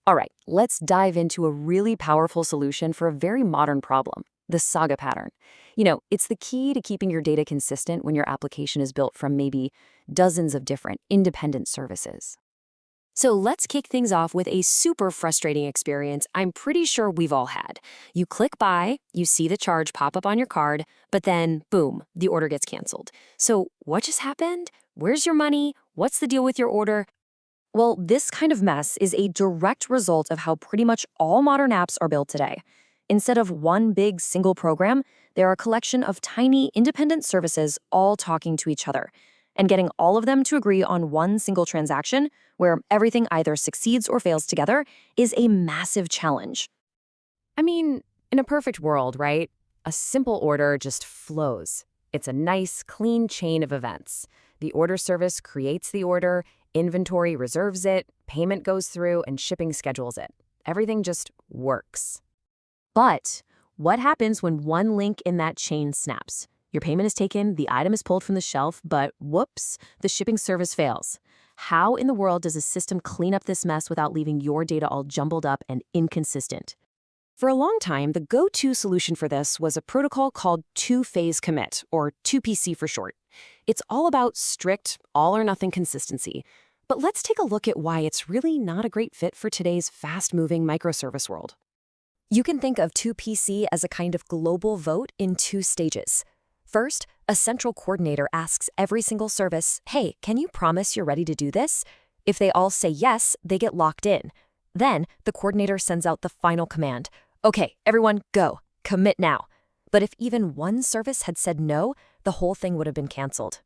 All right, let's dive into a really powerful solution for a very modern problem, the Saga pattern. It's the key to keeping your data consistent when your application is built from maybe dozens of different independent services. So let's kick things off with a super frustrating experience I'm pretty sure we've all had. You click buy, you see the charge pop up on your card, but then, boom, the order gets canceled. So what just happened? Where's your money? What's the deal with your order? Well, this kind of mess is a direct result of how pretty much all modern apps are built today. Instead of one big single program, there are a collection of tiny independent services all talking to each other. And getting all of them to agree on one single transaction, where everything either succeeds or fails together, is a massive challenge. I mean, in a perfect world, right? A simple order just flows. It's a nice, clean chain of events. The order service creates the order, inventory reserves it, payment goes through, and shipping schedules it. Everything just works. But what happens when one link in that chain snaps? Your payment is taken, the item is pulled from the shelf, but whoops, the shipping service fails. How in the world does a system clean up this mess without leaving your data all jumbled up and inconsistent? For a long time, the go-to solution for this was a protocol called two-phase commit, or 2PC for short. It's all about strict, all-or-nothing consistency. But let's take a look at why it's really not a great fit for today's fast-moving microservice world. You can think of 2PC as a kind of global vote in two stages. First, a central coordinator asks every single service, hey, can you promise you're ready to do this? If they all say yes, they get locked in. Then, the coordinator sends out the final command. Okay, everyone, go. Commit now. But if even one service had said no, the whole thing would have been canceled.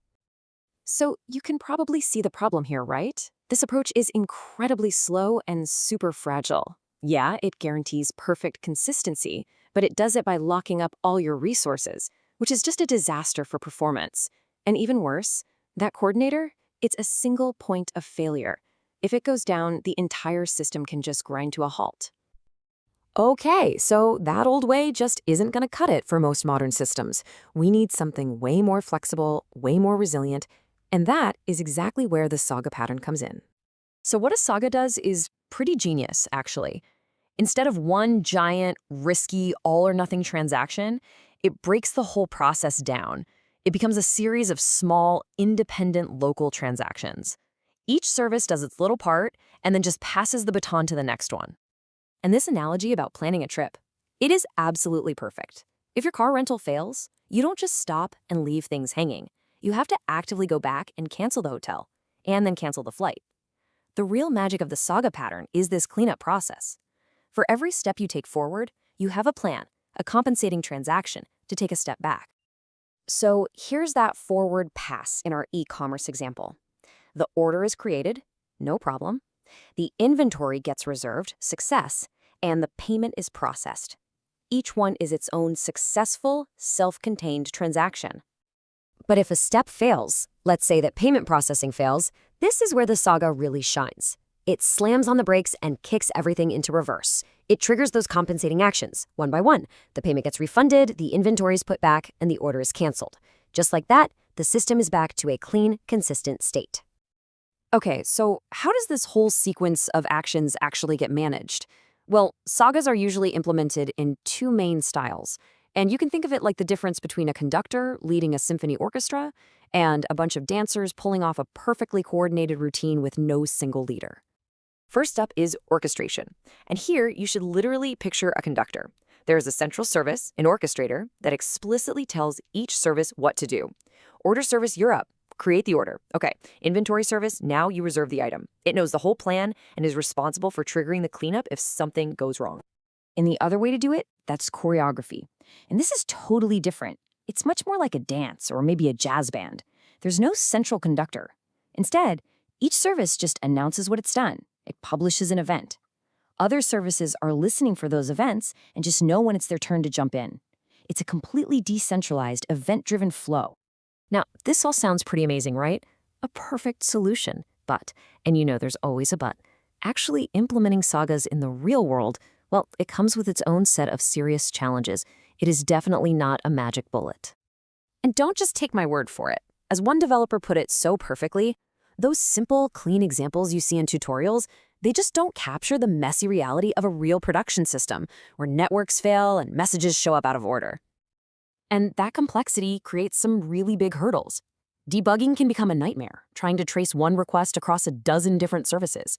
So you can probably see the problem here, right? This approach is incredibly slow and super fragile. Yeah, it guarantees perfect consistency, but it does it by locking up all your resources, which is just a disaster for performance. And even worse, that coordinator, it's a single point of failure. If it goes down, the entire system can just grind to a halt. Okay, so that old way just isn't going to cut it for most modern systems. We need something way more flexible, way more resilient, and that is exactly where the Saga pattern comes in. So what a Saga does is pretty genius, actually. Instead of one giant, risky, all-or-nothing transaction, it breaks the whole process down. It becomes a series of small, independent local transactions. Each service does its little part and then just passes the baton to the next one. And this analogy about planning a trip, it is absolutely perfect. If your car rental fails, you don't just stop and leave things hanging. You have to actively go back and cancel the hotel, and then cancel the flight. The real magic of the Saga pattern is this cleanup process. For every step you take forward, you have a plan, a compensating transaction, to take a step back. So here's that forward pass in our e-commerce example. The order is created, no problem. The inventory gets reserved, success, and the payment is processed. Each one is its own successful, self-contained transaction. But if a step fails, let's say that payment processing fails, this is where the Saga really shines. It slams on the brakes and kicks everything into reverse. It triggers those compensating actions, one by one. The payment gets refunded, the inventory is put back, and the order is canceled. Just like that, the system is back to a clean, consistent state. Okay, so how does this whole sequence of actions actually get managed? Well, sagas are usually implemented in two main styles. And you can think of it like the difference between a conductor leading a symphony orchestra and a bunch of dancers pulling off a perfectly coordinated routine with no single leader. First up is orchestration. And here, you should literally picture a conductor. There is a central service, an orchestrator, that explicitly tells each service what to do. Order service, you're up. Create the order. Okay, inventory service, now you reserve the item. It knows the whole plan and is responsible for triggering the cleanup if something goes wrong. And the other way to do it, that's choreography. And this is totally different. It's much more like a dance or maybe a jazz band. There's no central conductor. Instead, each service just announces what it's done. It publishes an event. Other services are listening for those events and just know when it's their turn to jump in. It's a completely decentralized, event-driven flow. Now, this all sounds pretty amazing, right? A perfect solution. But, and there's always a but, actually implementing sagas in the real world, well, it comes with its own set of serious challenges. It is definitely not a magic bullet. And don't just take my word for it. As one developer put it so perfectly, Those simple, clean examples you see in tutorials, they just don't capture the messy reality of a real production system, where networks fail and messages show up out of order. And that complexity creates some really big hurdles. Debugging can become a nightmare, trying to trace one request across a dozen different services.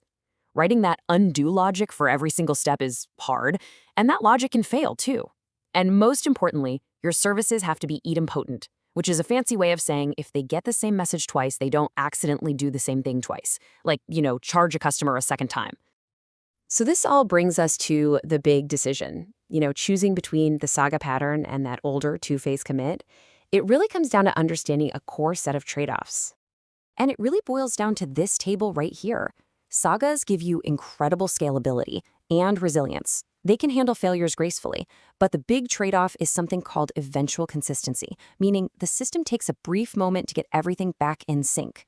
Writing that undo logic for every single step is hard, and that logic can fail too. And most importantly, your services have to be idempotent, which is a fancy way of saying if they get the same message twice, they don't accidentally do the same thing twice. Like, charge a customer a second time. So this all brings us to the big decision. Choosing between the Saga pattern and that older two-phase commit, it really comes down to understanding a core set of trade-offs. And it really boils down to this table right here. Sagas give you incredible scalability and resilience. They can handle failures gracefully, but the big trade-off is something called eventual consistency, meaning the system takes a brief moment to get everything back in sync.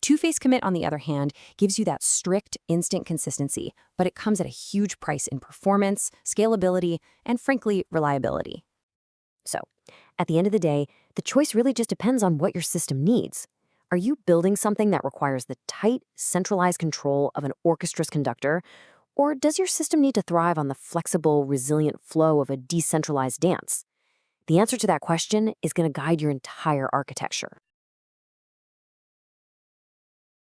Two-phase commit, on the other hand, gives you that strict, instant consistency, but it comes at a huge price in performance, scalability, and frankly, reliability. So, at the end of the day, the choice really just depends on what your system needs. Are you building something that requires the tight, centralized control of an orchestra's conductor, or does your system need to thrive on the flexible, resilient flow of a decentralized dance? The answer to that question is going to guide your entire architecture.